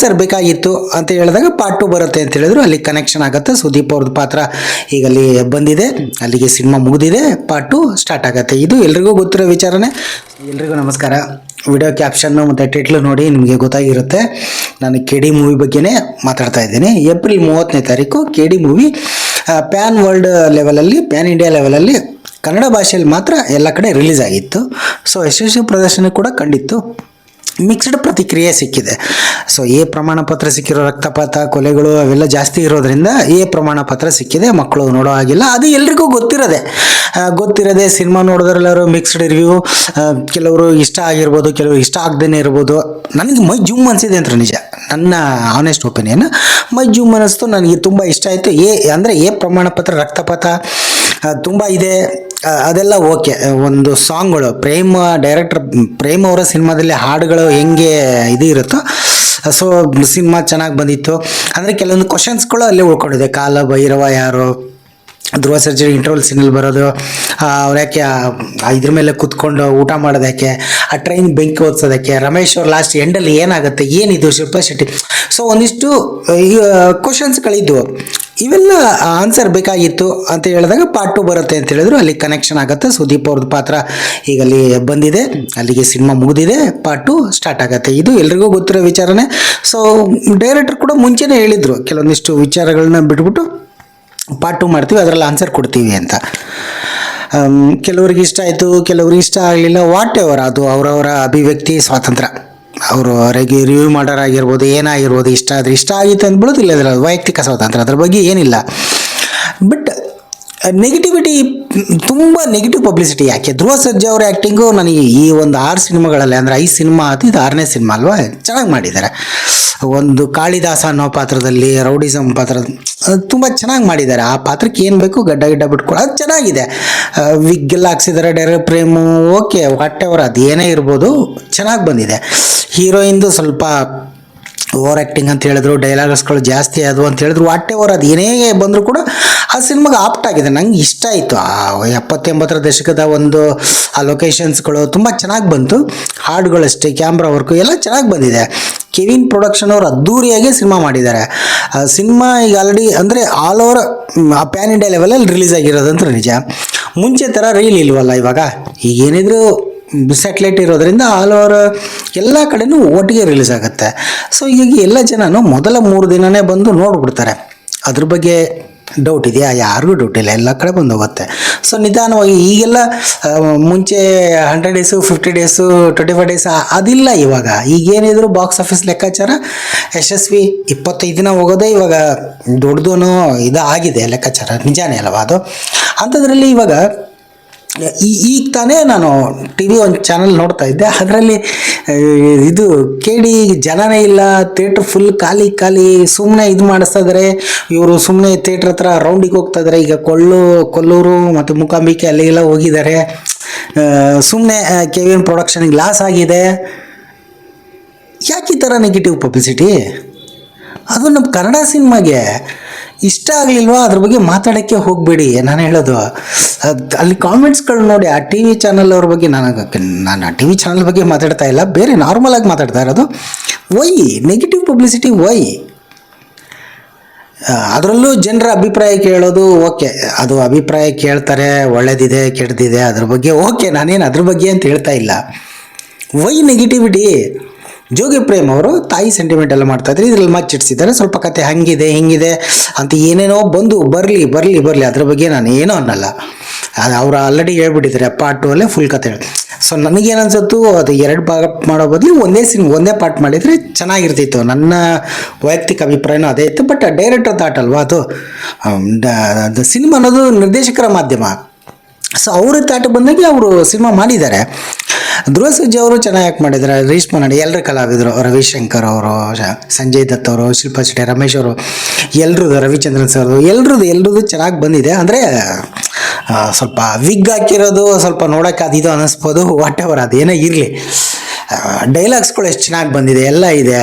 Answer ಬೇಕಾಗಿತ್ತು ಅಂತ ಹೇಳಿದಾಗ ಪಾರ್ಟ್ 2 ಬರುತ್ತೆ ಅಂತ ಹೇಳಿದ್ರು. ಅಲ್ಲಿ ಕನೆಕ್ಷನ್ ಆಗುತ್ತೆ. ಸುದೀಪ್ ಅವ್ರದ್ದು ಪಾತ್ರ ಈಗ ಅಲ್ಲಿ ಬಂದಿದೆ, ಅಲ್ಲಿಗೆ ಸಿನಿಮಾ ಮುಗಿದಿದೆ, ಪಾರ್ಟ್ 2 ಸ್ಟಾರ್ಟ್ ಆಗುತ್ತೆ. ಇದು ಎಲ್ರಿಗೂ ಗೊತ್ತಿರೋ ವಿಚಾರನೇ. ಎಲ್ರಿಗೂ ನಮಸ್ಕಾರ. ವಿಡಿಯೋ ಕ್ಯಾಪ್ಷನ್ನು ಮತ್ತು ಟೈಟ್ಲು ನೋಡಿ ನಿಮಗೆ ಗೊತ್ತಾಗಿರುತ್ತೆ. ನಾನು KD ಮೂವಿ ಬಗ್ಗೆನೇ ಮಾತಾಡ್ತಾ ಇದ್ದೀನಿ. ಏಪ್ರಿಲ್ 30ನೇ ತಾರೀಕು KD ಮೂವಿ ಪ್ಯಾನ್ ವರ್ಲ್ಡ್ ಲೆವೆಲಲ್ಲಿ, ಪ್ಯಾನ್ ಇಂಡಿಯಾ ಲೆವೆಲಲ್ಲಿ ಕನ್ನಡ ಭಾಷೆಯಲ್ಲಿ ಮಾತ್ರ ಎಲ್ಲ ಕಡೆ ರಿಲೀಸ್ ಆಗಿತ್ತು. ಸೊ ಯಶಸ್ವಿ ಪ್ರದರ್ಶನ ಕೂಡ ಕಂಡಿತ್ತು. ಮಿಕ್ಸ್ಡ್ ಪ್ರತಿಕ್ರಿಯೆ ಸಿಕ್ಕಿದೆ. ಸೊ ಎ ಪ್ರಮಾಣ ಪತ್ರ ಸಿಕ್ಕಿರೋ, ರಕ್ತಪಾತ, ಕೊಲೆಗಳು ಅವೆಲ್ಲ ಜಾಸ್ತಿ ಇರೋದ್ರಿಂದ ಎ ಪ್ರಮಾಣ ಪತ್ರ ಸಿಕ್ಕಿದೆ. ಮಕ್ಕಳು ನೋಡೋ ಹಾಗಿಲ್ಲ, ಅದು ಎಲ್ರಿಗೂ ಗೊತ್ತಿರೋದೆ. ಸಿನಿಮಾ ನೋಡಿದ್ರೆಲ್ಲರೂ ಮಿಕ್ಸ್ಡ್ ರಿವ್ಯೂ. ಕೆಲವರು ಇಷ್ಟ ಆಗಿರ್ಬೋದು, ಕೆಲವರು ಇಷ್ಟ ಆಗದೇ ಇರ್ಬೋದು. ನನಗೆ ಮೈ ಜುಮ್ ಅನಿಸಿದೆ ಅಂತ ನಿಜ, ನನ್ನ ಆನೆಸ್ಟ್ ಒಪಿನಿಯನ್. ಮೈ ಜುಮ್ ಅನ್ನಿಸ್ತು, ನನಗೆ ತುಂಬ ಇಷ್ಟ ಆಯಿತು. ಎ ಪ್ರಮಾಣ ಪತ್ರ, ರಕ್ತಪಾತ ತುಂಬ ಇದೆ, ಅದೆಲ್ಲ ಓಕೆ. ಒಂದು ಸಾಂಗ್ಗಳು, ಡೈರೆಕ್ಟರ್ ಪ್ರೇಮ್ ಅವರ ಸಿನಿಮಾದಲ್ಲಿ ಹಾಡುಗಳು ಹೆಂಗೆ ಇದು ಇರುತ್ತೋ, ಸೊ ಸಿನಿಮಾ ಚೆನ್ನಾಗಿ ಬಂದಿತ್ತು. ಅಂದರೆ ಕೆಲವೊಂದು ಕ್ವಶನ್ಸ್ಗಳು ಅಲ್ಲೇ ಉಳ್ಕೊಂಡಿದೆ. ಕಾಲ ಭೈರವ ಯಾರು, ಧ್ರುವ ಸರ್ಜರಿ ಇಂಟರ್ವಲ್ ಸೀನಲ್ಲಿ ಬರೋದು, ಅವ್ರು ಯಾಕೆ ಇದ್ರ ಮೇಲೆ ಕುತ್ಕೊಂಡು ಊಟ ಮಾಡೋದಕ್ಕೆ, ಆ ಟ್ರೈನ್ ಬೆಂಕಿ ಓದಿಸೋದಕ್ಕೆ, ರಮೇಶ್ ಅವ್ರ ಲಾಸ್ಟ್ ಎಂಡಲ್ಲಿ ಏನಾಗುತ್ತೆ, ಏನಿದು ಶಿಲ್ಪಾ ಶೆಟ್ಟಿ. ಸೊ ಒಂದಿಷ್ಟು ಕ್ವಶನ್ಸ್ಗಳಿದ್ವು. ಇವೆಲ್ಲ ಆನ್ಸರ್ ಬೇಕಾಗಿತ್ತು ಅಂತ ಹೇಳಿದಾಗ ಪಾರ್ಟ್ 2 ಬರುತ್ತೆ ಅಂತ ಹೇಳಿದ್ರು. ಅಲ್ಲಿ ಕನೆಕ್ಷನ್ ಆಗುತ್ತೆ. ಸುದೀಪ್ ಅವ್ರದ್ದು ಪಾತ್ರ ಈಗ ಅಲ್ಲಿ ಬಂದಿದೆ, ಅಲ್ಲಿಗೆ ಸಿನಿಮಾ ಮುಗಿದಿದೆ, ಪಾರ್ಟ್ 2 ಸ್ಟಾರ್ಟ್ ಆಗುತ್ತೆ. ಇದು ಎಲ್ರಿಗೂ ಗೊತ್ತಿರೋ ವಿಚಾರನೇ. ಸೊ ಡೈರೆಕ್ಟರ್ ಕೂಡ ಮುಂಚೆನೇ ಹೇಳಿದರು, ಕೆಲವೊಂದಿಷ್ಟು ವಿಚಾರಗಳನ್ನ ಬಿಟ್ಬಿಟ್ಟು ಪಾರ್ಟ್ 2 ಮಾಡ್ತೀವಿ, ಅದರಲ್ಲಿ ಆನ್ಸರ್ ಕೊಡ್ತೀವಿ ಅಂತ. ಕೆಲವ್ರಿಗೆ ಇಷ್ಟ ಆಯಿತು, ಕೆಲವ್ರಿಗೆ ಇಷ್ಟ ಆಗಲಿಲ್ಲ. ವಾಟ್ ಎವರ್, ಅದು ಅವರವರ ಅಭಿವ್ಯಕ್ತಿ ಸ್ವಾತಂತ್ರ್ಯ. ಅವರು ರಿವ್ಯೂ ಮಾಡೋರಾಗಿರ್ಬೋದು, ಏನಾಗಿರ್ಬೋದು. ಇಷ್ಟ ಆದರೆ ಇಷ್ಟ ಆಗಿತ್ತು ಅಂದ್ಬಿಡೋದು, ಇಲ್ಲದಿಲ್ಲ ವೈಯಕ್ತಿಕ ಸ್ವಾತಂತ್ರ್ಯ, ಅದ್ರ ಬಗ್ಗೆ ಏನಿಲ್ಲ. ಬಟ್ ನೆಗೆಟಿವಿಟಿ, ತುಂಬ ನೆಗೆಟಿವ್ ಪಬ್ಲಿಸಿಟಿ. ಯಾಕೆ ಧ್ರುವ ಸರ್ಜಾ ಅವರ ಆ್ಯಕ್ಟಿಂಗು ನನಗೆ ಈ ಒಂದು 6 ಸಿನಿಮಾಗಳಲ್ಲಿ, ಅಂದರೆ 5 ಸಿನಿಮಾ ಅದು, ಇದು 6ನೇ ಸಿನಿಮಾ ಅಲ್ವಾ, ಚೆನ್ನಾಗಿ ಮಾಡಿದ್ದಾರೆ. ಒಂದು ಕಾಳಿದಾಸ ಅನ್ನೋ ಪಾತ್ರದಲ್ಲಿ, ರೌಡಿಸಮ್ ಪಾತ್ರ ತುಂಬ ಚೆನ್ನಾಗಿ ಮಾಡಿದ್ದಾರೆ. ಆ ಪಾತ್ರಕ್ಕೆ ಏನು ಬೇಕು ಗಡ್ಡ ಬಿಟ್ಕೊಳ್ಳೋ, ಅದು ಚೆನ್ನಾಗಿದೆ. ವಿಗ್ಗೆಲ್ಲ ಹಾಕ್ಸಿದ್ದಾರೆ. ಡೈರೆಕ್ಟ್ ಪ್ರೇಮು ಓಕೆ, ಹೊಟ್ಟೆವರ ಅದು ಏನೇ ಇರ್ಬೋದು, ಚೆನ್ನಾಗಿ ಬಂದಿದೆ. ಹೀರೋಯಿಂದು ಸ್ವಲ್ಪ ಓವರ್ ಆ್ಯಕ್ಟಿಂಗ್ ಅಂತ ಹೇಳಿದ್ರು, ಡೈಲಾಗ್ಸ್ಗಳು ಜಾಸ್ತಿ ಆದವು ಅಂತ ಹೇಳಿದ್ರು. ವಾಟೆವರ್ ಅದು ಏನೇ ಬಂದರೂ ಕೂಡ ಆ ಸಿನಿಮಾಗೆ ಆಪ್ಟ್ ಆಗಿದೆ. ನಂಗೆ ಇಷ್ಟ ಆಯಿತು. ಆ 70-80ರ ದಶಕದ ಒಂದು ಆ ಲೊಕೇಶನ್ಸ್ಗಳು ತುಂಬ ಚೆನ್ನಾಗಿ ಬಂತು. ಹಾಡುಗಳಷ್ಟೇ, ಕ್ಯಾಮ್ರಾ ವರ್ಕು ಎಲ್ಲ ಚೆನ್ನಾಗಿ ಬಂದಿದೆ. ಕೆವಿನ್ ಪ್ರೊಡಕ್ಷನ್ ಅವರು ಅದ್ದೂರಿಯಾಗಿ ಸಿನಿಮಾ ಮಾಡಿದ್ದಾರೆ. ಸಿನಿಮಾ ಈಗ ಆಲ್ರೆಡಿ ಅಂದರೆ ಆಲ್ ಓವರ್ ಪ್ಯಾನ್ ಇಂಡಿಯಾ ಲೆವೆಲಲ್ಲಿ ರಿಲೀಸ್ ಆಗಿರೋದಂತ ನಿಜ. ಮುಂಚೆ ಥರ ರೀಲ್ ಇಲ್ವಲ್ಲ ಇವಾಗ, ಈಗೇನಿದ್ರು ಸ್ಯಾಟಲೈಟ್ ಇರೋದ್ರಿಂದ ಆಲ್ ಓವರ್ ಎಲ್ಲ ಕಡೆನೂ ಒಟ್ಟಿಗೆ ರಿಲೀಸ್ ಆಗುತ್ತೆ. ಸೊ ಈಗ ಎಲ್ಲ ಜನನು ಮೊದಲ 3 ದಿನವೇ ಬಂದು ನೋಡ್ಬಿಡ್ತಾರೆ. ಅದ್ರ ಬಗ್ಗೆ ಡೌಟ್ ಇದೆಯಾ? ಯಾರಿಗೂ ಡೌಟ್ ಇಲ್ಲ, ಎಲ್ಲ ಕಡೆ ಬಂದು ಹೋಗುತ್ತೆ. ಸೊ ನಿಧಾನವಾಗಿ ಈಗೆಲ್ಲ ಮುಂಚೆ 100 ಡೇಸು, 50 ಡೇಸು, 25 ಡೇಸ್ ಅದಿಲ್ಲ ಇವಾಗ. ಈಗೇನಿದ್ರು ಬಾಕ್ಸ್ ಆಫೀಸ್ ಲೆಕ್ಕಾಚಾರ ಯಶಸ್ವಿ 25 ದಿನ ಹೋಗೋದೇ ಇವಾಗ ದೊಡ್ಡದೂ ಇದು ಆಗಿದೆ ಲೆಕ್ಕಾಚಾರ. ನಿಜಾನೇ ಅಲ್ವಾ ಅದು? ಅಂಥದ್ರಲ್ಲಿ ಇವಾಗ ಈಗ ತಾನೇ ನಾನು TV ಒಂದು ಚಾನಲ್ ನೋಡ್ತಾ ಇದ್ದೆ. ಅದರಲ್ಲಿ ಇದು KD ಜನನೇ ಇಲ್ಲ, ಥಿಯೇಟ್ರ್ ಫುಲ್ ಖಾಲಿ, ಸುಮ್ಮನೆ ಇದು ಮಾಡಿಸ್ತಾ ಇದ್ದಾರೆ ಇವರು. ಸುಮ್ಮನೆ ಥಿಯೇಟ್ರ್ ಹತ್ರ ರೌಂಡಿಗೆ ಹೋಗ್ತಾ ಇದ್ದಾರೆ. ಈಗ ಕೊಲ್ಲೂರು ಮತ್ತು ಮೂಕಾಂಬಿಕೆ ಅಲ್ಲಿಗೆಲ್ಲ ಹೋಗಿದ್ದಾರೆ. ಸುಮ್ಮನೆ ಕೆವಿನ್ ಪ್ರೊಡಕ್ಷನ್ಗೆ ಲಾಸ್ ಆಗಿದೆ. ಯಾಕೆ ಈ ಥರ ನೆಗೆಟಿವ್ ಪಬ್ಲಿಸಿಟಿ? ಅದು ನಮ್ಮ ಕನ್ನಡ ಸಿನಿಮಾಗೆ ಇಷ್ಟ ಆಗಲಿಲ್ವಾ ಅದ್ರ ಬಗ್ಗೆ ಮಾತಾಡೋಕ್ಕೆ ಹೋಗಬೇಡಿ. ನಾನು ಹೇಳೋದು ಅಲ್ಲಿ ಕಾಮೆಂಟ್ಸ್ಗಳು ನೋಡಿ. ಆ TV ಚಾನಲ್ ಅವ್ರ ಬಗ್ಗೆ ನಾನು ಆ TV ಚಾನಲ್ ಬಗ್ಗೆ ಮಾತಾಡ್ತಾ ಇಲ್ಲ, ಬೇರೆ ನಾರ್ಮಲಾಗಿ ಮಾತಾಡ್ತಾ ಇರೋದು. Why negative publicity, why? ಅದರಲ್ಲೂ ಜನರ ಅಭಿಪ್ರಾಯ ಕೇಳೋದು ಓಕೆ, ಅದು ಅಭಿಪ್ರಾಯ ಕೇಳ್ತಾರೆ, ಒಳ್ಳೇದಿದೆ ಕೆಟ್ಟದಿದೆ ಅದ್ರ ಬಗ್ಗೆ ಓಕೆ, ನಾನೇನು ಅದ್ರ ಬಗ್ಗೆ ಅಂತ ಹೇಳ್ತಾ ಇಲ್ಲ. Y negativity? ಜೋಗಿ ಪ್ರೇಮ್ ಅವರು ತಾಯಿ ಸೆಂಟಿಮೆಂಟ್ ಎಲ್ಲ ಮಾಡ್ತಾಯಿದ್ರು, ಇದ್ರಲ್ಲಿ ಮಚ್ಚಿಡ್ಸಿದ್ದಾರೆ. ಸ್ವಲ್ಪ ಕತೆ ಹಂಗಿದೆ ಹಿಂಗಿದೆ ಅಂತ ಏನೇನೋ ಬಂದು ಬರಲಿ ಅದ್ರ ಬಗ್ಗೆ ನಾನು ಏನೋ ಅನ್ನಲ್ಲ. ಅದು ಅವರು ಆಲ್ರೆಡಿ ಹೇಳ್ಬಿಟ್ಟಿದ್ದಾರೆ ಪಾರ್ಟ್ 2 ಅಲ್ಲೇ ಫುಲ್ ಕತೆ. ಸೊ ನನಗೇನು ಅನ್ಸುತ್ತು, ಅದು 2 ಭಾಗ ಮಾಡೋ ಬದಲು ಒಂದೇ ಪಾರ್ಟ್ ಮಾಡಿದರೆ ಚೆನ್ನಾಗಿರ್ತಿತ್ತು. ನನ್ನ ವೈಯಕ್ತಿಕ ಅಭಿಪ್ರಾಯನೂ ಅದೇ ಇತ್ತು. ಬಟ್ ಡೈರೆಕ್ಟರ್ ಥಾಟ್ ಅಲ್ವಾ ಅದು. ಸಿನಿಮಾ ಅನ್ನೋದು ನಿರ್ದೇಶಕರ ಮಾಧ್ಯಮ. ಸೊ ಅವ್ರ ತಾಟ ಬಂದಾಗೆ ಅವರು ಸಿನಿಮಾ ಮಾಡಿದ್ದಾರೆ. ಧ್ರುವ ಸರ್ಜಾ ಅವರು ಚೆನ್ನಾಗಿ ಆ್ಯಕ್ಟ್ ಮಾಡಿದ್ದಾರೆ. ರೇಷ್ಮಾ ನಡಿ, ಎಲ್ಲರ ಕಲಾವಿದರು, ರವಿಶಂಕರ್ ಅವರು, ಸಂಜಯ್ ದತ್ ಅವರು, ಶಿಲ್ಪಾ ಶೆಟ್ಟಿ, ರಮೇಶ್ ಅವರು, ಎಲ್ರದ್ದು, ರವಿಚಂದ್ರನ್ ಸರ್, ಎಲ್ರದ್ದು ಚೆನ್ನಾಗಿ ಬಂದಿದೆ. ಅಂದರೆ ಸ್ವಲ್ಪ ವಿಗ್ ಹಾಕಿರೋದು ಸ್ವಲ್ಪ ನೋಡೋಕೆ ಅದಿದು ಅನ್ನಿಸ್ಬೋದು. ವಾಟ್ ಎವರ್ ಅದೇನೇ ಇರಲಿ, ಡೈಲಾಗ್ಸ್ಗಳು ಎಷ್ಟು ಚೆನ್ನಾಗಿ ಬಂದಿದೆ, ಎಲ್ಲ ಇದೆ.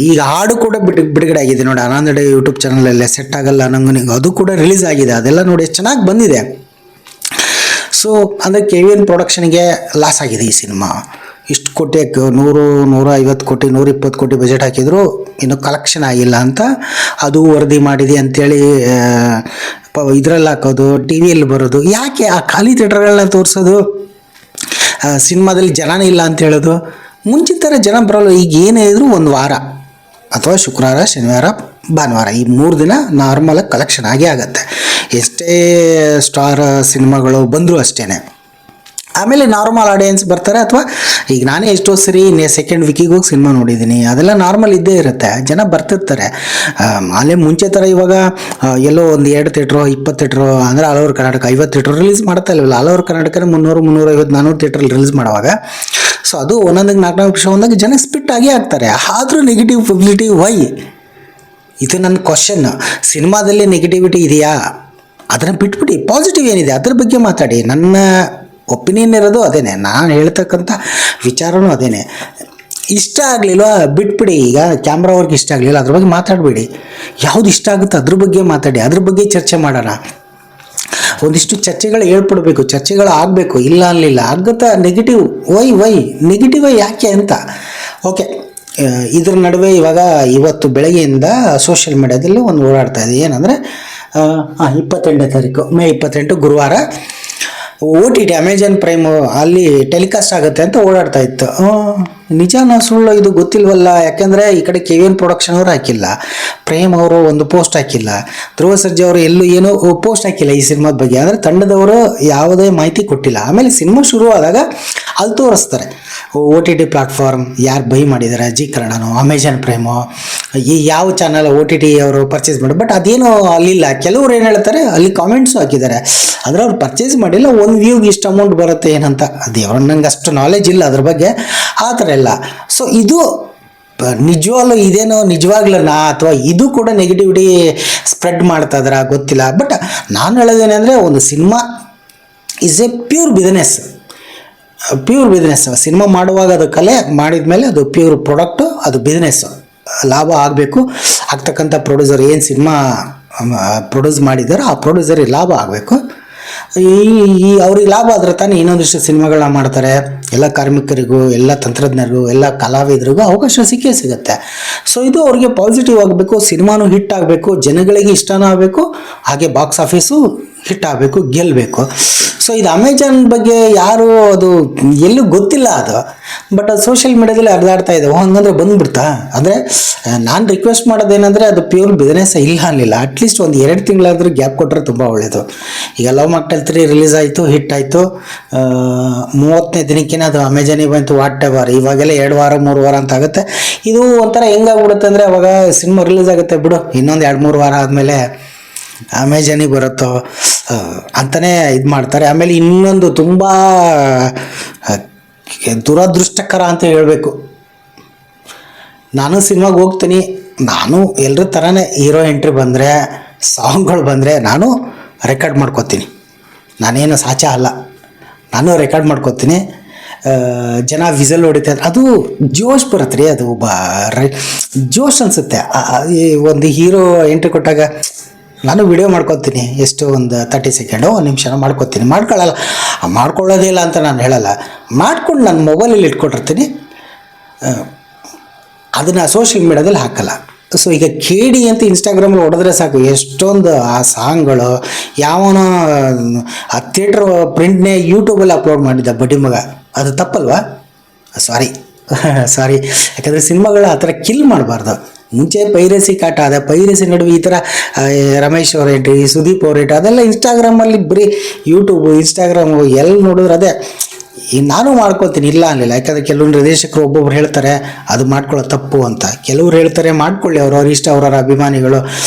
ಈಗ ಹಾಡು ಕೂಡ ಬಿಡುಗಡೆ ಆಗಿದೆ ನೋಡಿ, ಆನಂದ ಡೇ ಯೂಟ್ಯೂಬ್ ಚಾನಲಲ್ಲೇ ಸೆಟ್ ಆಗಲ್ಲ ನಂಗೆ, ಅದು ಕೂಡ ರಿಲೀಸ್ ಆಗಿದೆ. ಅದೆಲ್ಲ ನೋಡಿ ಎಷ್ಟು ಚೆನ್ನಾಗಿ ಬಂದಿದೆ. ಸೊ ಅಂದರೆ ಕೆವಿನ್ ಪ್ರೊಡಕ್ಷನ್ಗೆ ಲಾಸ್ ಆಗಿದೆ ಈ ಸಿನಿಮಾ. ಇಷ್ಟು ಕೋಟಿ 100-150 ಕೋಟಿ 120 ಕೋಟಿ ಬಜೆಟ್ ಹಾಕಿದ್ರು ಇನ್ನೂ ಕಲೆಕ್ಷನ್ ಆಗಿಲ್ಲ ಅಂತ ಅದು ವರದಿ ಮಾಡಿದೆ ಅಂಥೇಳಿ ಇದರಲ್ಲಿ ಹಾಕೋದು, ಟಿ ವಿಯಲ್ಲಿ ಬರೋದು. ಯಾಕೆ ಆ ಖಾಲಿ ಥಿಯೇಟರ್ಗಳನ್ನ ತೋರಿಸೋದು, ಸಿನಿಮಾದಲ್ಲಿ ಜನನೇ ಇಲ್ಲ ಅಂತ ಹೇಳೋದು? ಮುಂಚಿನ ಥರ ಜನ ಬರೋಲ್ಲ. ಈಗ ಏನೇ ಇದ್ರೂ ಒಂದು ವಾರ ಅಥವಾ ಶುಕ್ರವಾರ, ಶನಿವಾರ, ಭಾನುವಾರ ಈ 3 ದಿನ ನಾರ್ಮಲಾಗಿ ಕಲೆಕ್ಷನ್ ಆಗೇ ಆಗುತ್ತೆ. ಎಷ್ಟೇ ಸ್ಟಾರ್ ಸಿನಿಮಾಗಳು ಬಂದರೂ ಅಷ್ಟೇ. ಆಮೇಲೆ ನಾರ್ಮಲ್ ಆಡಿಯನ್ಸ್ ಬರ್ತಾರೆ. ಅಥವಾ ಈಗ ನಾನೇ ಎಷ್ಟೋ ಸರಿ ಸೆಕೆಂಡ್ ವೀಕಿಗೆ ಹೋಗಿ ಸಿನಿಮಾ ನೋಡಿದ್ದೀನಿ, ಅದೆಲ್ಲ ನಾರ್ಮಲ್ ಇದ್ದೇ ಇರುತ್ತೆ, ಜನ ಬರ್ತಿರ್ತಾರೆ. ಅಲ್ಲೇ ಮುಂಚೆ ಥರ ಇವಾಗ ಎಲ್ಲೋ ಒಂದು 2 ಥಿಯೇಟ್ರು 20 ಥಿಯೇಟ್ರು ಅಂದರೆ all over Karnataka 50 theatre release ಮಾಡ್ತಾ ಇಲ್ಲವಲ್ಲ. ಆಲ್ ಓವರ್ ಕರ್ನಾಟಕನೇ 300, 350, 400 ಥಿಯೇಟ್ರಲ್ಲಿ ರಿಲೀಸ್ ಮಾಡುವಾಗ ಸೊ ಅದು ಒಂದೊಂದಕ್ಕೆ 4 ನಿಮಿಷ ಒಂದಾಗ ಜನ ಸ್ಪಿಟ್ ಆಗೇ ಆಗ್ತಾರೆ. ಆದರೂ ನೆಗೆಟಿವ್ ಪಬ್ಲಿಸಿಟಿ ವೈ? ಇದು ನನ್ನ ಕ್ವಶನ್. ಸಿನಿಮಾದಲ್ಲಿ ನೆಗೆಟಿವಿಟಿ ಇದೆಯಾ ಅದನ್ನು ಬಿಟ್ಬಿಡಿ, ಪಾಸಿಟಿವ್ ಏನಿದೆ ಅದ್ರ ಬಗ್ಗೆ ಮಾತಾಡಿ. ನನ್ನ ಒಪಿನಿಯನ್ ಇರೋದು ಅದೇನೆ, ನಾನು ಹೇಳ್ತಕ್ಕಂಥ ವಿಚಾರನೂ ಅದೇನೆ. ಇಷ್ಟ ಆಗಲಿಲ್ವ ಬಿಟ್ಬಿಡಿ. ಈಗ ಕ್ಯಾಮ್ರಾ ಅವ್ರಿಗೆ ಇಷ್ಟ ಆಗಲಿಲ್ಲ ಅದ್ರ ಬಗ್ಗೆ ಮಾತಾಡಬೇಡಿ. ಯಾವುದು ಇಷ್ಟ ಆಗುತ್ತೋ ಅದ್ರ ಬಗ್ಗೆ ಮಾತಾಡಿ, ಅದ್ರ ಬಗ್ಗೆ ಚರ್ಚೆ ಮಾಡೋಣ. ಒಂದಿಷ್ಟು ಚರ್ಚೆಗಳು ಹೇಳ್ಬಿಡ್ಬೇಕು, ಚರ್ಚೆಗಳು ಆಗಬೇಕು. ಇಲ್ಲ ಅನ್ನಲಿಲ್ಲ ಆಗುತ್ತಾ ನೆಗೆಟಿವ್ ವೈ ನೆಗೆಟಿವ್ ಯಾಕೆ ಅಂತ. ಓಕೆ, ಇದ್ರ ನಡುವೆ ಇವತ್ತು ಬೆಳಗ್ಗೆಯಿಂದ ಸೋಷಿಯಲ್ ಮೀಡಿಯಾದಲ್ಲಿ ಒಂದು ಓಡಾಡ್ತಾ ಇದೆ. ಏನಂದರೆ 28ನೇ ತಾರೀಕು ಮೇ 28 ಗುರುವಾರ OTT ಅಮೆಜಾನ್ ಪ್ರೈಮು ಅಲ್ಲಿ ಟೆಲಿಕಾಸ್ಟ್ ಆಗುತ್ತೆ ಅಂತ ಓಡಾಡ್ತಾ ಇತ್ತು. ನಿಜಾನ ಸುಳ್ಳು ಇದು ಗೊತ್ತಿಲ್ವಲ್ಲ. ಯಾಕೆಂದರೆ ಈ ಕಡೆ KVN ಪ್ರೊಡಕ್ಷನ್ ಅವರು ಹಾಕಿಲ್ಲ, ಪ್ರೇಮ್ ಅವರು ಒಂದು ಪೋಸ್ಟ್ ಹಾಕಿಲ್ಲ, ಧ್ರುವ ಸರ್ಜಾ ಅವರು ಎಲ್ಲೂ ಏನೂ ಪೋಸ್ಟ್ ಹಾಕಿಲ್ಲ ಈ ಸಿನಿಮಾದ ಬಗ್ಗೆ. ಅಂದರೆ ತಂಡದವರು ಯಾವುದೇ ಮಾಹಿತಿ ಕೊಟ್ಟಿಲ್ಲ. ಆಮೇಲೆ ಸಿನಿಮಾ ಶುರು ಆದಾಗ ಅಲ್ಲಿ ತೋರಿಸ್ತಾರೆ OTT ಪ್ಲಾಟ್ಫಾರ್ಮ್ ಯಾರು ಬೈ ಮಾಡಿದ್ದಾರೆ, ಜಿ ಕನ್ನಡನೋ ಅಮೆಜಾನ್ ಪ್ರೈಮೋ ಈ ಯಾವ ಚಾನಲ್ OTT ಅವರು ಪರ್ಚೇಸ್ ಮಾಡಿ. ಬಟ್ ಅದೇನೋ ಅಲ್ಲಿಲ್ಲ. ಕೆಲವ್ರು ಏನು ಹೇಳ್ತಾರೆ ಅಲ್ಲಿ ಕಾಮೆಂಟ್ಸು ಹಾಕಿದ್ದಾರೆ, ಅಂದರೆ ಅವ್ರು ಪರ್ಚೇಸ್ ಮಾಡಿಲ್ಲ, ಒಂದು ವ್ಯೂಗೆ ಇಷ್ಟು ಅಮೌಂಟ್ ಬರುತ್ತೆ ಏನಂತ. ಅದು ನಂಗೆ ಅಷ್ಟು ನಾಲೆಜ್ ಇಲ್ಲ ಅದ್ರ ಬಗ್ಗೆ, ಆ ಥರ ಎಲ್ಲ. ಸೊ ಇದು ನಿಜವಾಗ್ಲೂ ಇದೇನೋ ನಿಜವಾಗ್ಲೂ ಅಥವಾ ಇದು ಕೂಡ ನೆಗೆಟಿವಿಟಿ ಸ್ಪ್ರೆಡ್ ಮಾಡ್ತಾ ಇದಾರ ಗೊತ್ತಿಲ್ಲ. ಬಟ್ ನಾನು ಹೇಳೋದೇನೆಂದರೆ ಒಂದು cinema is A pure business. Cinema ಮಾಡುವಾಗ ಅದು ಕಲೆ, ಮಾಡಿದ ಮೇಲೆ ಅದು ಪ್ಯೂರ್ ಪ್ರಾಡಕ್ಟು, ಅದು ಬಿಸ್ನೆಸ್ಸು. ಲಾಭ ಆಗಬೇಕು. ಆಗ್ತಕ್ಕಂಥ ಪ್ರೊಡ್ಯೂಸರ್ ಏನು ಸಿನಿಮಾ ಪ್ರೊಡ್ಯೂಸ್ ಮಾಡಿದಾರೋ ಆ ಪ್ರೊಡ್ಯೂಸರಿಗೆ ಲಾಭ ಆಗಬೇಕು. ಅವ್ರಿಗೆ ಲಾಭ ಆದರೆ ತಾನೇ ಇನ್ನೊಂದಿಷ್ಟು ಸಿನಿಮಾಗಳನ್ನ ಮಾಡ್ತಾರೆ. ಎಲ್ಲ ಕಾರ್ಮಿಕರಿಗೂ, ಎಲ್ಲ ತಂತ್ರಜ್ಞರಿಗೂ, ಎಲ್ಲ ಕಲಾವಿದರಿಗೂ ಅವಕಾಶ ಸಿಗುತ್ತೆ. ಸೊ ಇದು ಅವ್ರಿಗೆ ಪಾಸಿಟಿವ್ ಆಗಬೇಕು. ಸಿನಿಮಾನು ಹಿಟ್ ಆಗಬೇಕು, ಜನಗಳಿಗೆ ಇಷ್ಟನೂ ಆಗಬೇಕು, ಹಾಗೆ ಬಾಕ್ಸ್ ಆಫೀಸು ಹಿಟ್ ಆಗಬೇಕು, ಗೆಲ್ಲಬೇಕು. ಸೊ ಇದು ಅಮೆಜಾನ್ ಬಗ್ಗೆ ಯಾರು ಅದು ಎಲ್ಲೂ ಗೊತ್ತಿಲ್ಲ ಅದು. ಬಟ್ ಅದು ಸೋಷಿಯಲ್ ಮೀಡಿಯಾದಲ್ಲಿ ಹರಿದಾಡ್ತಾ ಇದೆ. ಹಂಗಂದ್ರೆ ಬಂದುಬಿಡ್ತಾ? ಅಂದರೆ ನಾನು ರಿಕ್ವೆಸ್ಟ್ ಮಾಡೋದೇನೆಂದರೆ ಅದು ಪ್ಯೂರ್ ಬಿಸ್ನೆಸ್ ಇಲ್ಲ ಅನ್ನಲಿಲ್ಲ. ಅಟ್ಲೀಸ್ಟ್ ಒಂದು 2 ತಿಂಗಳಾದರೂ ಗ್ಯಾಪ್ ಕೊಟ್ಟರೆ ತುಂಬ ಒಳ್ಳೆಯದು. ಈಗ ಲವ್ ಮಾಕ್ಟೇಲ್ 3 ರಿಲೀಸ್ ಆಯಿತು, ಹಿಟ್ ಆಯಿತು. 30ನೇ ದಿನಕ್ಕೇ ಅದು ಅಮೆಜಾನಿಗೆ ಬಂತು. ವಾಟ್ ಎವರ್, ಇವಾಗೆಲ್ಲ 2 ವಾರ 3 ವಾರ ಅಂತ ಆಗುತ್ತೆ. ಇದು ಒಂಥರ ಹೆಂಗಾಗ್ಬಿಡುತ್ತೆ ಅಂದರೆ ಅವಾಗ ಸಿನಿಮಾ ರಿಲೀಸ್ ಆಗುತ್ತೆ ಬಿಡು, ಇನ್ನೊಂದು 2-3 ವಾರ ಆದಮೇಲೆ ಅಮೆಜಾನಿಗೆ ಬರುತ್ತೋ ಅಂತಲೇ ಇದು ಮಾಡ್ತಾರೆ. ಆಮೇಲೆ ಇನ್ನೊಂದು ತುಂಬ ದುರದೃಷ್ಟಕರ ಅಂತ ಹೇಳಬೇಕು. ನಾನು ಸಿನಿಮಾಗೆ ಹೋಗ್ತೀನಿ, ನಾನು ಎಲ್ಲರ ಥರನೇ ಹೀರೋ ಎಂಟ್ರಿ ಬಂದರೆ, ಸಾಂಗ್ಗಳು ಬಂದರೆ ನಾನು ರೆಕಾರ್ಡ್ ಮಾಡ್ಕೋತೀನಿ. ನಾನೇನು ಸಾಚ ಅಲ್ಲ, ನಾನು ರೆಕಾರ್ಡ್ ಮಾಡ್ಕೋತೀನಿ. ಜನ ವಿಸಲ್ ಹೊಡಿತಾರೆ, ಅದು ಜೋಶ್ ಬರುತ್ತೆ ರೀ. ಅದು ಜೋಶ್ ಅನಿಸುತ್ತೆ. ಒಂದು ಹೀರೋ ಎಂಟ್ರಿ ಕೊಟ್ಟಾಗ ನಾನು ವಿಡಿಯೋ ಮಾಡ್ಕೊತೀನಿ. ಎಷ್ಟು ಒಂದು 30 ಸೆಕೆಂಡು 1 ನಿಮಿಷನೋ ಮಾಡ್ಕೊತೀನಿ. ಮಾಡ್ಕೊಳ್ಳೋದೇ ಇಲ್ಲ ಅಂತ ನಾನು ಹೇಳಲ್ಲ. ಮಾಡ್ಕೊಂಡು ನನ್ನ ಮೊಬೈಲಲ್ಲಿ ಇಟ್ಕೊಂಡಿರ್ತೀನಿ, ಅದನ್ನು ಸೋಷಿಯಲ್ ಮೀಡಿಯಾದಲ್ಲಿ ಹಾಕಲ್ಲ. ಸೊ ಈಗ KD ಅಂತ ಇನ್ಸ್ಟಾಗ್ರಾಮಲ್ಲಿ ಹೊಡೆದ್ರೆ ಸಾಕು, ಎಷ್ಟೊಂದು ಆ ಸಾಂಗ್ಗಳು. ಯಾವನೋ ಆ ಥಿಯೇಟ್ರ್ ಪ್ರಿಂಟ್ನೇ ಯೂಟ್ಯೂಬಲ್ಲಿ ಅಪ್ಲೋಡ್ ಮಾಡಿದ್ದ ಬಡ್ಡಿ ಮಗ, ಅದು ತಪ್ಪಲ್ವಾ? ಸಾರಿ, ಯಾಕಂದರೆ ಸಿನಿಮಾಗಳು ಆ ಥರ ಕಿಲ್ ಮಾಡಬಾರ್ದು. ಮುಂಚೆ ಪೈರಸಿ ಕಾಟ ಅದ, ಪೈರಸಿ ನಡುವೆ ಈ ಥರ ರಮೇಶ್ ಅವ್ರ ಎಂಟ್ರಿ, ಸುದೀಪ್ ಅವ್ರ ಎಂಟ್ರಿ, ಅದೆಲ್ಲ ಇನ್ಸ್ಟಾಗ್ರಾಮಲ್ಲಿ ಬರೀ ಯೂಟ್ಯೂಬು ಇನ್ಸ್ಟಾಗ್ರಾಮು ಎಲ್ಲಿ ನೋಡಿದ್ರೆ ಅದೇ. ನಾನು ಮಾಡ್ಕೊತೀನಿ, ಇಲ್ಲ ಅನ್ನಲಿಲ್ಲ. ಯಾಕಂದರೆ ಕೆಲವೊಂದು ನಿರ್ದೇಶಕರು ಒಬ್ಬೊಬ್ರು ಹೇಳ್ತಾರೆ ಅದು ಮಾಡ್ಕೊಳ್ಳೋ ತಪ್ಪು ಅಂತ, ಕೆಲವ್ರು ಹೇಳ್ತಾರೆ ಮಾಡ್ಕೊಳ್ಳಿ, ಅವ್ರವ್ರ ಇಷ್ಟ, ಅವ್ರವ್ರ ಅಭಿಮಾನಿಗಳು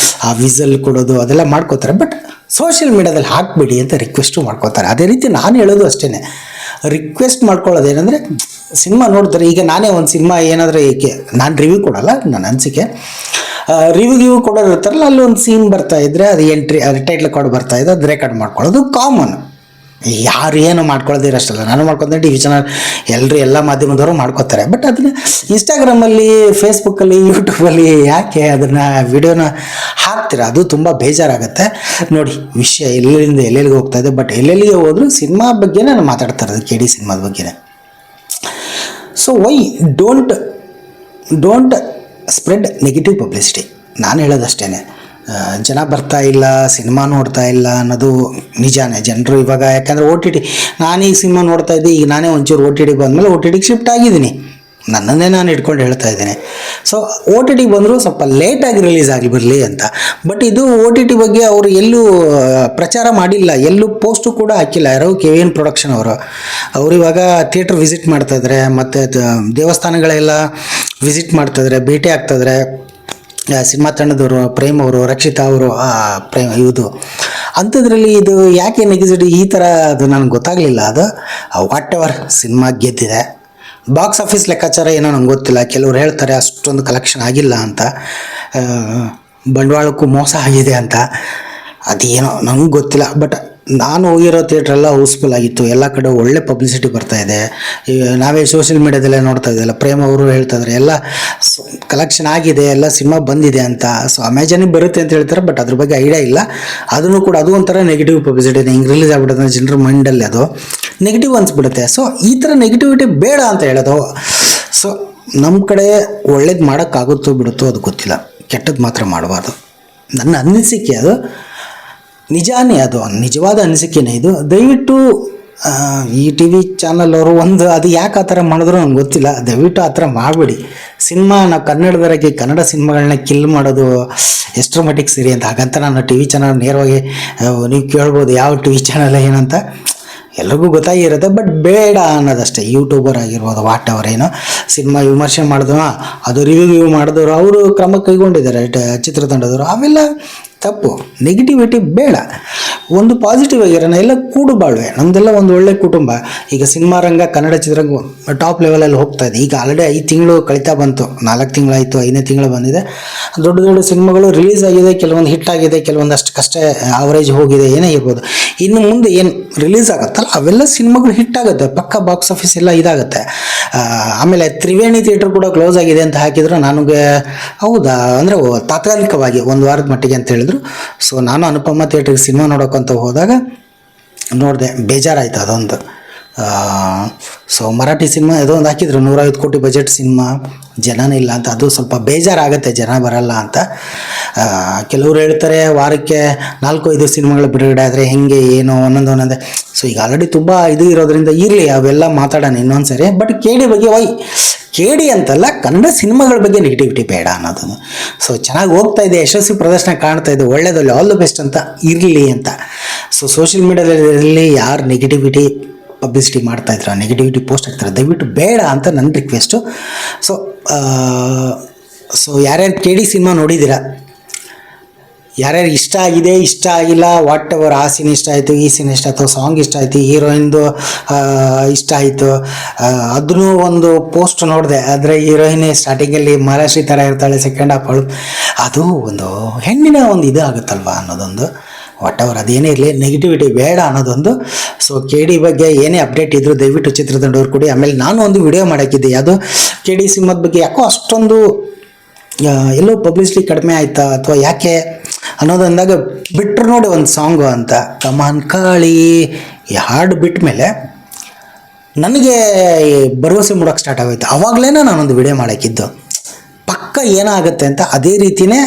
ಆ ವಿಸಲ್ ಕೊಡೋದು ಅದೆಲ್ಲ ಮಾಡ್ಕೋತಾರೆ. ಬಟ್ ಸೋಷಿಯಲ್ ಮೀಡಿಯಾದಲ್ಲಿ ಹಾಕಬೇಡಿ ಅಂತ ರಿಕ್ವೆಸ್ಟು ಮಾಡ್ಕೋತಾರೆ. ಅದೇ ರೀತಿ ನಾನು ಹೇಳೋದು ಅಷ್ಟೇ, ರಿಕ್ವೆಸ್ಟ್ ಮಾಡ್ಕೊಳ್ಳೋದೇನೆಂದರೆ ಸಿನಿಮಾ ನೋಡ್ತಾರೆ. ಈಗ ನಾನೇ ಒಂದು ಸಿನಿಮಾ ಏನಾದರೂ ಏಕೆ ನಾನು ರಿವ್ಯೂ ಕೊಡಲ್ಲ, ನನ್ನ ಅನಿಸಿಕೆ ರಿವ್ಯೂ ಕೊಡೋರು ಇರ್ತಾರಲ್ಲ, ಅಲ್ಲಿ ಒಂದು ಸೀನ್ ಬರ್ತಾಯಿದ್ರೆ ಅದು ಎಂಟ್ರಿ, ಅದು ಟೈಟ್ಲ್ ಕಾರ್ಡ್ ಬರ್ತಾಯಿದೆ, ಅದು ರೆಕಾರ್ಡ್ ಮಾಡ್ಕೊಳ್ಳೋದು ಕಾಮನ್. ಯಾರು ಏನು ಮಾಡ್ಕೊಳ್ಳೋದಿರಷ್ಟಲ್ಲ, ನಾನು ಮಾಡ್ಕೊತೀನಿ, TV ಚಾನಲ್ ಎಲ್ಲ ಮಾಧ್ಯಮದವರು ಮಾಡ್ಕೋತಾರೆ. ಬಟ್ ಅದನ್ನು ಇನ್ಸ್ಟಾಗ್ರಾಮಲ್ಲಿ, ಫೇಸ್ಬುಕ್ಕಲ್ಲಿ, ಯೂಟ್ಯೂಬಲ್ಲಿ ಯಾಕೆ ಅದನ್ನು ವಿಡಿಯೋನ ಹಾಕ್ತೀರ? ಅದು ತುಂಬ ಬೇಜಾರಾಗುತ್ತೆ. ನೋಡಿ, ವಿಷಯ ಎಲ್ಲೆಲ್ಲಿಂದ ಎಲ್ಲೆಲ್ಲಿಗೆ ಹೋಗ್ತಾಯಿದೆ. ಬಟ್ ಎಲ್ಲೆಲ್ಲಿಗೆ ಹೋದರೂ ಸಿನಿಮಾ ಬಗ್ಗೆನೇ ನಾನು ಮಾತಾಡ್ತಾ ಇರೋದು, KD ಸಿನಿಮಾದ ಬಗ್ಗೆನೇ. So why don't spread negative publicity. ನಾನು ಹೇಳೋದಷ್ಟೇ, ಜನ ಬರ್ತಾ ಇಲ್ಲ, ಸಿನಿಮಾ ನೋಡ್ತಾ ಇಲ್ಲ ಅನ್ನೋದು ನಿಜಾನೇ. ಜನರು ಇವಾಗ ಯಾಕಂದರೆ OTT, ನಾನೀಗ ಸಿನಿಮಾ ನೋಡ್ತಾ ಇದ್ದೆ, ಈಗ ನಾನೇ ಒಂಚೂರು OTT ಬಂದಮೇಲೆ OTTಗೆ ಶಿಫ್ಟ್ ಆಗಿದ್ದೀನಿ, ನನ್ನನ್ನೇ ನಾನು ಇಟ್ಕೊಂಡು ಹೇಳ್ತಾ ಇದ್ದೇನೆ. ಸೊ OTT ಬಂದರೂ ಸ್ವಲ್ಪ ಲೇಟಾಗಿ ರಿಲೀಸ್ ಆಗಿ ಬರಲಿ ಅಂತ. ಬಟ್ ಇದು OTT ಬಗ್ಗೆ ಅವರು ಎಲ್ಲೂ ಪ್ರಚಾರ ಮಾಡಿಲ್ಲ, ಎಲ್ಲೂ ಪೋಸ್ಟು ಕೂಡ ಹಾಕಿಲ್ಲ. ಯಾರೋ KVN ಪ್ರೊಡಕ್ಷನ್ ಅವರು ಇವಾಗ ಥಿಯೇಟ್ರ್ ವಿಸಿಟ್ ಮಾಡ್ತಾಯಿದ್ದಾರೆ, ಮತ್ತು ದೇವಸ್ಥಾನಗಳೆಲ್ಲ ವಿಸಿಟ್ ಮಾಡ್ತಾಯಿದ್ದಾರೆ, ಭೇಟಿ ಆಗ್ತಾಯಿದ್ದಾರೆ. ಸಿನಿಮಾ ತಂಡದವರು, ಪ್ರೇಮ್ ಅವರು, ರಕ್ಷಿತಾ ಅವರು, ಇದು ಅಂಥದ್ರಲ್ಲಿ ಇದು ಯಾಕೆ ನೆಗೆಟಿವಿಟಿ ಈ ಥರ, ಅದು ನನಗೆ ಗೊತ್ತಾಗಲಿಲ್ಲ. ಅದು ವಾಟ್ ಎವರ್, ಸಿನಿಮಾ ಗೆದ್ದಿದೆ. ಬಾಕ್ಸ್ ಆಫೀಸ್ ಲೆಕ್ಕಾಚಾರ ಏನೋ ನಂಗೆ ಗೊತ್ತಿಲ್ಲ. ಕೆಲವ್ರು ಹೇಳ್ತಾರೆ ಅಷ್ಟೊಂದು ಕಲೆಕ್ಷನ್ ಆಗಿಲ್ಲ ಅಂತ, ಬಂಡವಾಳಕ್ಕೂ ಮೋಸ ಆಗಿದೆ ಅಂತ. ಅದೇನೋ ನನಗೆ ಗೊತ್ತಿಲ್ಲ. ಬಟ್ ನಾನು ಹೋಗಿರೋ ಥಿಯೇಟ್ರೆಲ್ಲ ಹೌಸ್ಫುಲ್ ಆಗಿತ್ತು, ಎಲ್ಲ ಕಡೆ ಒಳ್ಳೆ ಪಬ್ಲಿಸಿಟಿ ಬರ್ತಾಯಿದೆ. ನಾವೇ ಸೋಷಿಯಲ್ ಮೀಡ್ಯಾದಲ್ಲೇ ನೋಡ್ತಾ ಇದ್ದೆಲ್ಲ, ಪ್ರೇಮ್ ಅವರು ಹೇಳ್ತಾಯಿದ್ದಾರೆ ಎಲ್ಲ ಕಲೆಕ್ಷನ್ ಆಗಿದೆ, ಎಲ್ಲ ಸಿನಿಮಾ ಬಂದಿದೆ ಅಂತ. ಸೊ ಅಮೆಜಾನಿಗೆ ಬರುತ್ತೆ ಅಂತ ಹೇಳ್ತಾರೆ, ಬಟ್ ಅದ್ರ ಬಗ್ಗೆ ಐಡಿಯಾ ಇಲ್ಲ. ಅದನ್ನು ಕೂಡ ಅದು ಒಂಥರ ನೆಗೆಟಿವ್ ಪಬ್ಲಿಸಿಟಿ, ಹಿಂಗೆ ರಿಲೀಸ್ ಆಗ್ಬಿಡುತ್ತೆ ಜನರ ಮೈಂಡಲ್ಲಿ, ಅದು ನೆಗೆಟಿವ್ ಅನಿಸ್ಬಿಡುತ್ತೆ. ಸೊ ಈ ಥರ ನೆಗೆಟಿವಿಟಿ ಬೇಡ ಅಂತ ಹೇಳೋದು. ಸೊ ನಮ್ಮ ಕಡೆ ಒಳ್ಳೇದು ಮಾಡೋಕ್ಕಾಗುತ್ತೋ ಬಿಡುತ್ತೋ ಅದು ಗೊತ್ತಿಲ್ಲ, ಕೆಟ್ಟದ್ದು ಮಾತ್ರ ಮಾಡಬಾರ್ದು. ನನ್ನ ಅನಿಸಿಕೆ ಅದು, ನಿಜಾನೇ, ಅದು ನಿಜವಾದ ಅನಿಸಿಕೆನೇ ಇದು. ದಯವಿಟ್ಟು ಈ TV ಚಾನಲ್ ಅವರು ಅದು ಯಾಕೆ ಆ ಥರ ಮಾಡಿದ್ರು ನಂಗೆ ಗೊತ್ತಿಲ್ಲ. ದಯವಿಟ್ಟು ಆ ಥರ ಮಾಡಬೇಡಿ. ಸಿನಿಮಾ ನಾವು ಕನ್ನಡದವರಾಗಿ ಕನ್ನಡ ಸಿನಿಮಾಗಳನ್ನ ಕಿಲ್ ಮಾಡೋದು ಎಷ್ಟರ ಮಟ್ಟಿಗೆ ಸರಿ ಅಂತ. ಹಾಗಂತ ನಾನು TV ಚಾನಲ್ ನೇರವಾಗಿ ನೀವು ಕೇಳ್ಬೋದು ಯಾವ TV ಚಾನಲ್ ಏನಂತ, ಎಲ್ರಿಗೂ ಗೊತ್ತಾಗಿರುತ್ತೆ. ಬಟ್ ಬೇಡ ಅನ್ನೋದಷ್ಟೇ. ಯೂಟ್ಯೂಬರ್ ಆಗಿರ್ಬೋದು, ವಾಟ್ ಎವರ್, ಏನೋ ಸಿನಿಮಾ ವಿಮರ್ಶೆ ಮಾಡಿದ್ರು, ಅದು ರಿವ್ಯೂ ಮಾಡಿದವರು ಅವರು ಕ್ರಮ ಕೈಗೊಂಡಿದ್ದಾರೆ, ಚಿತ್ರತಂಡದವರು. ಅವೆಲ್ಲ ತಪ್ಪು. ನೆಗೆಟಿವಿಟಿ ಬೇಡ. ಒಂದು ಪಾಸಿಟಿವ್ ಆಗಿರೋಣ, ಎಲ್ಲ ಕೂಡು ಬಾಳ್ವೆ. ನಮ್ಮದೆಲ್ಲ ಒಂದು ಒಳ್ಳೆ ಕುಟುಂಬ. ಈಗ ಸಿನಿಮಾ ರಂಗ, ಕನ್ನಡ ಚಿತ್ರರಂಗ ಟಾಪ್ ಲೆವೆಲಲ್ಲಿ ಹೋಗ್ತಾ ಇದೆ. ಈಗ ಆಲ್ರೆಡಿ 5 ತಿಂಗಳು ಕಳೀತಾ ಬಂತು, 4 ತಿಂಗಳಾಯಿತು, 5ನೇ ತಿಂಗಳು ಬಂದಿದೆ. ದೊಡ್ಡ ದೊಡ್ಡ ಸಿನಿಮಾಗಳು ರಿಲೀಸ್ ಆಗಿದೆ, ಕೆಲವೊಂದು ಹಿಟ್ ಆಗಿದೆ, ಕೆಲವೊಂದಷ್ಟು ಕಷ್ಟ ಆವರೇಜ್ ಹೋಗಿದೆ, ಏನೇ ಇರ್ಬೋದು. ಇನ್ನು ಮುಂದೆ ಏನು ರಿಲೀಸ್ ಆಗುತ್ತಲ್ಲ ಅವೆಲ್ಲ ಸಿನಿಮಾಗಳು ಹಿಟ್ ಆಗುತ್ತೆ, ಪಕ್ಕ ಬಾಕ್ಸ್ ಆಫೀಸ್ ಎಲ್ಲ ಇದಾಗುತ್ತೆ. ಆಮೇಲೆ ತ್ರಿವೇಣಿ ಥಿಯೇಟ್ರ್ ಕೂಡ ಕ್ಲೋಸ್ ಆಗಿದೆ ಅಂತ ಹಾಕಿದ್ರು ನನಗೆ, ಹೌದಾ ಅಂದರೆ ತಾತ್ಕಾಲಿಕವಾಗಿ 1 ವಾರದ ಮಟ್ಟಿಗೆ ಅಂತ ಹೇಳಿದ್ರು. ಸೊ ನಾನು ಅನುಪಮ ಥಿಯೇಟ್ರಿಗೆ ಸಿನಿಮಾ ನೋಡೋಕ್ಕಂತ ಹೋದಾಗ ನೋಡಿದೆ, ಬೇಜಾರಾಯಿತು ಅದೊಂದು. ಸೊ ಮರಾಠಿ ಸಿನಿಮಾ ಯಾವುದೋ ಒಂದು ಹಾಕಿದ್ರು, 150 ಕೋಟಿ ಬಜೆಟ್ ಸಿನಿಮಾ, ಜನನೇ ಇಲ್ಲ ಅಂತ. ಅದು ಸ್ವಲ್ಪ ಬೇಜಾರಾಗುತ್ತೆ, ಜನ ಬರಲ್ಲ ಅಂತ. ಕೆಲವರು ಹೇಳ್ತಾರೆ ವಾರಕ್ಕೆ 4-5 ಸಿನಿಮಾಗಳು ಬಿಡುಗಡೆ ಆದರೆ ಹೆಂಗೆ ಏನು ಒಂದೊಂದೇ. ಸೊ ಈಗ ಆಲ್ರೆಡಿ ತುಂಬ ಇದು ಇರೋದ್ರಿಂದ ಇರಲಿ, ಅವೆಲ್ಲ ಮಾತಾಡೋಣ ಇನ್ನೊಂದು ಸರಿ. ಬಟ್ KD ಬಗ್ಗೆ KD ಅಂತಲ್ಲ, ಕನ್ನಡ ಸಿನಿಮಾಗಳ ಬಗ್ಗೆ ನೆಗೆಟಿವಿಟಿ ಬೇಡ ಅನ್ನೋದು. ಸೊ ಚೆನ್ನಾಗಿ ಹೋಗ್ತಾ ಇದೆ, ಯಶಸ್ವಿ ಪ್ರದರ್ಶನ ಕಾಣ್ತಾ ಇದೆ, ಒಳ್ಳೆಯದಲ್ಲಿ ಆಲ್ ದ ಬೆಸ್ಟ್ ಅಂತ ಇರಲಿ ಅಂತ. ಸೊ ಸೋಷಿಯಲ್ ಮೀಡ್ಯಾದಲ್ಲಿ ಯಾರು ನೆಗೆಟಿವಿಟಿ ಪಬ್ಲಿಸಿಟಿ ಮಾಡ್ತಾಯಿದ್ರು, ನೆಗೆಟಿವಿಟಿ ಪೋಸ್ಟ್ ಆಗ್ತಾರೆ, ದಯವಿಟ್ಟು ಬೇಡ ಅಂತ ನನ್ನ ರಿಕ್ವೆಸ್ಟು. ಸೊ ಯಾರ್ಯಾರು KD ಸಿನಿಮಾ ನೋಡಿದ್ದೀರಾ, ಯಾರ್ಯಾರು ಇಷ್ಟ ಆಗಿದೆ, ಇಷ್ಟ ಆಗಿಲ್ಲ, ವಾಟ್ ಎವರ್, ಆ ಸೀನ್ ಇಷ್ಟ ಆಯಿತು, ಈ ಸೀನ್ ಇಷ್ಟ ಆಯಿತು, ಸಾಂಗ್ ಇಷ್ಟ ಆಯಿತು, ಹೀರೋಯಿನ್ದು ಇಷ್ಟ ಆಯಿತು, ಅದನ್ನು ಒಂದು ಪೋಸ್ಟ್ ನೋಡಿದೆ. ಆದರೆ ಹೀರೋಯಿನ್ ಸ್ಟಾರ್ಟಿಂಗಲ್ಲಿ ಮಹಾರಾಷ್ಟ್ರಿ ಥರ ಇರ್ತಾಳೆ, ಸೆಕೆಂಡ್ ಹಾಫ್ ಅದು ಒಂದು ಹೆಣ್ಣಿನ ಒಂದು ಇದು ಆಗುತ್ತಲ್ವ ಅನ್ನೋದೊಂದು. ವಾಟ್ ಎವರ್, ಅದೇನೇ ಇರಲಿ, ನೆಗೆಟಿವಿಟಿ ಬೇಡ ಅನ್ನೋದೊಂದು. ಸೊ KD ಬಗ್ಗೆ ಏನೇ ಅಪ್ಡೇಟ್ ಇದ್ದರೂ ದಯವಿಟ್ಟು ಚಿತ್ರತಂಡವ್ರು ಕೊಡಿ. ಆಮೇಲೆ ನಾನು ಒಂದು ವಿಡಿಯೋ ಮಾಡೋಕ್ಕಿದ್ದೆ, ಅದು KD ಸಿನಿಮಾದ ಬಗ್ಗೆ ಯಾಕೋ ಅಷ್ಟೊಂದು ಎಲ್ಲೋ ಪಬ್ಲಿಸಿಟಿ ಕಡಿಮೆ ಆಯಿತಾ ಅಥವಾ ಯಾಕೆ ಅನ್ನೋದು ಅಂದಾಗ ಬಿಟ್ಟರು ನೋಡಿ ಒಂದು ಸಾಂಗು ಅಂತ, ಕಮಾನ್ ಕಾಳಿ, ಈ ಹಾಡು ಬಿಟ್ಟ ಮೇಲೆ ನನಗೆ ಭರವಸೆ ಮೂಡೋಕ್ಕೆ ಸ್ಟಾರ್ಟ್ ಆಗೋಯ್ತು. ಆವಾಗಲೇ ನಾನೊಂದು ವಿಡಿಯೋ ಮಾಡೋಕ್ಕಿದ್ದು, ಪಕ್ಕ ಏನಾಗುತ್ತೆ ಅಂತ. ಅದೇ ರೀತಿಯೇ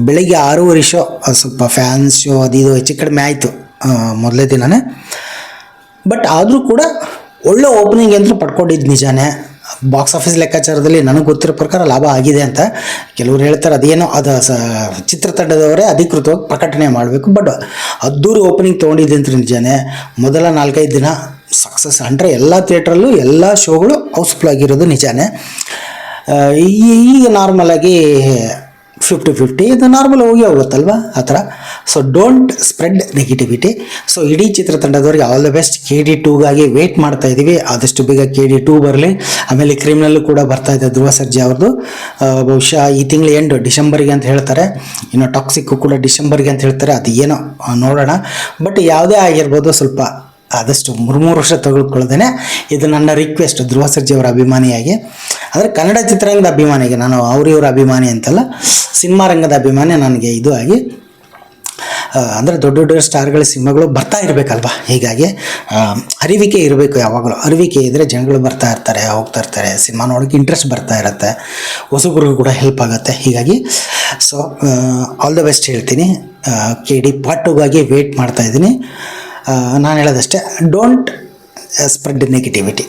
ಬೆಳಗ್ಗೆ 6:30 ಶೋ, ಸ್ವಲ್ಪ ಫ್ಯಾನ್ಸ್ ಶೋ ಅದು ಇದು ಹೆಚ್ಚು ಕಡಿಮೆ ಆಯಿತು ಮೊದಲೇ ದಿನವೇ. ಬಟ್ ಆದರೂ ಕೂಡ ಒಳ್ಳೆ ಓಪನಿಂಗ್ ಅಂತೂ ಪಡ್ಕೊಂಡಿದ್ದು ನಿಜಾನೇ. ಬಾಕ್ಸ್ ಆಫೀಸ್ ಲೆಕ್ಕಾಚಾರದಲ್ಲಿ ನನಗೆ ಗೊತ್ತಿರೋ ಪ್ರಕಾರ ಲಾಭ ಆಗಿದೆ ಅಂತ. ಕೆಲವರು ಹೇಳ್ತಾರೆ ಅದೇನೋ ಅದು ಚಿತ್ರತಂಡದವರೇ ಅಧಿಕೃತವಾಗಿ ಪ್ರಕಟಣೆ ಮಾಡಬೇಕು. ಬಟ್ ಅದ್ದೂರಿ ಓಪನಿಂಗ್ ತೊಗೊಂಡಿದ್ದೆ ಅಂತ ನಿಜಾನೇ. ಮೊದಲ 4-5 ದಿನ ಸಕ್ಸಸ್ ಅಂದರೆ ಎಲ್ಲ ಥಿಯೇಟ್ರಲ್ಲೂ ಎಲ್ಲ ಶೋಗಳು ಹೌಸ್ಫುಲ್ ಆಗಿರೋದು ನಿಜಾನೇ. ಈಗ ನಾರ್ಮಲಾಗಿ 50-50 ಇದು ನಾರ್ಮಲ್ ಹೋಗುತ್ತಲ್ವ ಆ ಥರ. So don't spread negativity. So ಇಡೀ ಚಿತ್ರತಂಡದವ್ರಿಗೆ ಆಲ್ ದ ಬೆಸ್ಟ್. KD 2ಗಾಗಿ ವೆಯ್ಟ್ ಮಾಡ್ತಾ ಇದ್ದೀವಿ, ಆದಷ್ಟು ಬೇಗ KD 2 ಬರಲಿ. ಆಮೇಲೆ ಕ್ರಿಮಿನಲ್ಲು ಕೂಡ ಬರ್ತಾ ಇದೆ ಧ್ರುವ ಸರ್ಜಾ ಅವ್ರದ್ದು, ಬಹುಶಃ ಈ ತಿಂಗಳು ಎಂಡ್ ಡಿಸೆಂಬರ್ಗೆ ಅಂತ ಹೇಳ್ತಾರೆ. ಇನ್ನು ಟಾಕ್ಸಿಕ್ಕು ಕೂಡ ಡಿಸೆಂಬರ್ಗೆ ಅಂತ ಹೇಳ್ತಾರೆ, ಅದು ಏನೋ ನೋಡೋಣ. ಬಟ್ ಯಾವುದೇ ಆಗಿರ್ಬೋದು, ಸ್ವಲ್ಪ ಆದಷ್ಟು 3 ವರ್ಷ ತೆಗೆದುಕೊಳ್ಳೋದೇ ಇದು ನನ್ನ ರಿಕ್ವೆಸ್ಟ್ ಧ್ರುವ ಸರ್ಜಾ ಅವರ ಅಭಿಮಾನಿಯಾಗಿ. ಅಂದರೆ ಕನ್ನಡ ಚಿತ್ರರಂಗದ ಅಭಿಮಾನಿಗೆ, ನಾನು ಅವರಿವರ ಅಭಿಮಾನಿ ಅಂತಲ್ಲ, ಸಿನಿಮಾ ರಂಗದ ಅಭಿಮಾನಿ ನನಗೆ ಇದು ಆಗಿ. ಅಂದರೆ ದೊಡ್ಡ ದೊಡ್ಡ ಸ್ಟಾರ್ಗಳ ಸಿನಿಮಾಗಳು ಬರ್ತಾ ಇರಬೇಕಲ್ವ. ಹೀಗಾಗಿ ಅರಿವಿಕೆ ಇರಬೇಕು, ಯಾವಾಗಲೂ ಅರಿವಿಕೆ ಇದ್ದರೆ ಜನಗಳು ಬರ್ತಾ ಇರ್ತಾರೆ, ಹೋಗ್ತಾ ಇರ್ತಾರೆ, ಸಿನಿಮಾ ನೋಡೋಕ್ಕೆ ಇಂಟ್ರೆಸ್ಟ್ ಬರ್ತಾ ಇರುತ್ತೆ, ಹೊಸಬ್ರಿಗೂ ಕೂಡ ಹೆಲ್ಪ್ ಆಗುತ್ತೆ. ಹೀಗಾಗಿ ಸೊ ಆಲ್ ದ ಬೆಸ್ಟ್ ಹೇಳ್ತೀನಿ. KD ಪಾರ್ಟ್ 2ಗಾಗಿ ವೇಟ್ ಮಾಡ್ತಾಯಿದ್ದೀನಿ. ನಾನು ಹೇಳೋದಷ್ಟೇ, ಡೋಂಟ್ ಸ್ಪ್ರೆಡ್ ನೆಗೆಟಿವಿಟಿ.